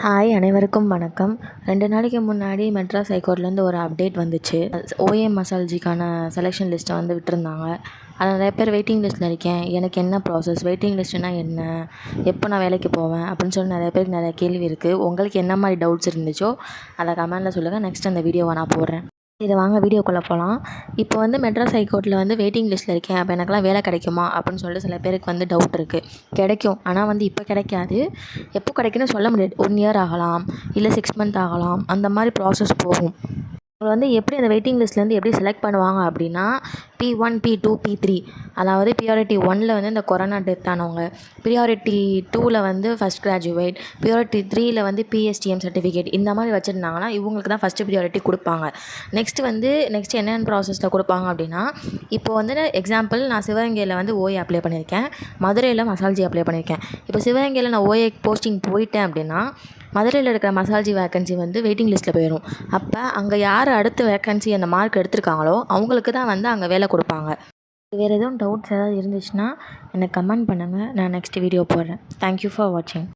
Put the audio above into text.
Hi அனைவருக்கும் வணக்கம். 2 நாளைக்கு முன்னாடி மெட்ராஸ் ஹைகோர்ட்லேருந்து ஒரு அப்டேட் வந்துச்சு. ஓஏஎம் மசால்ஜிக்கான செலெக்ஷன் லிஸ்ட்டை வந்து விட்டிருந்தாங்க. அதில் நிறைய பேர் வெயிட்டிங் லிஸ்ட்டில் இருக்கேன், எனக்கு என்ன ப்ராசஸ், வெயிட்டிங் லிஸ்ட்டுனா என்ன, எப்போ நான் வேலைக்கு போவேன் அப்படின்னு சொல்லி நிறைய பேருக்கு நிறைய கேள்வி இருக்குது. உங்களுக்கு என்ன மாதிரி டவுட்ஸ் இருந்துச்சோ அதை கமெண்டில் சொல்லுங்கள். நெக்ஸ்ட் அந்த வீடியோவை நான் போடுறேன். இதை வாங்க வீடியோக்குள்ளே போகலாம். இப்போ வந்து மெட்ராஸ் ஹைகோர்ட்டில் வந்து வெயிட்டிங் லிஸ்ட்டில் இருக்கேன், அப்போ எனக்குலாம் வேலை கிடைக்குமா அப்படின்னு சொல்லிட்டு சில பேருக்கு வந்து டவுட் இருக்குது. கிடைக்கும், ஆனால் வந்து இப்போ கிடைக்காது. எப்போ கிடைக்குன்னு சொல்ல முடியாது. 1 இயர் ஆகலாம், இல்லை 6 மந்த் ஆகலாம், அந்த மாதிரி ப்ராசஸ் போகும். அவங்க வந்து எப்படி அந்த வெயிட்டிங் லிஸ்ட்லேருந்து எப்படி செலக்ட் பண்ணுவாங்க அப்படின்னா, P1, P2, P3, அதாவது ப்ரியாரிட்டி 1ல் வந்து இந்த கொரோனா டெத் ஆனவங்க, ப்ரியாரிட்டி 2ல் வந்து ஃபஸ்ட் கிராஜுவேட், ப்ரியாரிட்டி 3ல் வந்து பிஎஸ்டிஎம் சர்டிஃபிகேட், இந்த மாதிரி வச்சுருந்தாங்கன்னா இவங்களுக்கு தான் ஃபஸ்ட்டு ப்ரியாரிட்டி கொடுப்பாங்க. நெக்ஸ்ட் என்னென்ன ப்ராசஸில் கொடுப்பாங்க அப்படின்னா, இப்போ வந்து எக்ஸாம்பிள் நான் சிவகங்கையில் வந்து ஓஏ அப்ளை பண்ணியிருக்கேன், மதுரையில் மசால்ஜி அப்ளை பண்ணியிருக்கேன். இப்போ சிவகங்கையில் நான் ஓஏ போஸ்டிங் போயிட்டேன் அப்படின்னா, மதுரையில் இருக்கிற மசால்ஜி வேக்கன்சி வந்து வெயிட்டிங் லிஸ்ட்டில் போயிடும். அப்போ அங்கே யார் அடுத்த வேக்கன்சி அந்த மார்க் எடுத்திருக்காங்களோ அவங்களுக்கு தான் வந்து அங்கே வேலை கொடுப்பாங்க. வேறு எதுவும் டவுட்ஸ் ஏதாவது இருந்துச்சுன்னா எனக்கு கமெண்ட் பண்ணுங்கள், நான் நெக்ஸ்ட் வீடியோ போடுறேன். தேங்க்யூ ஃபார் வாட்சிங்.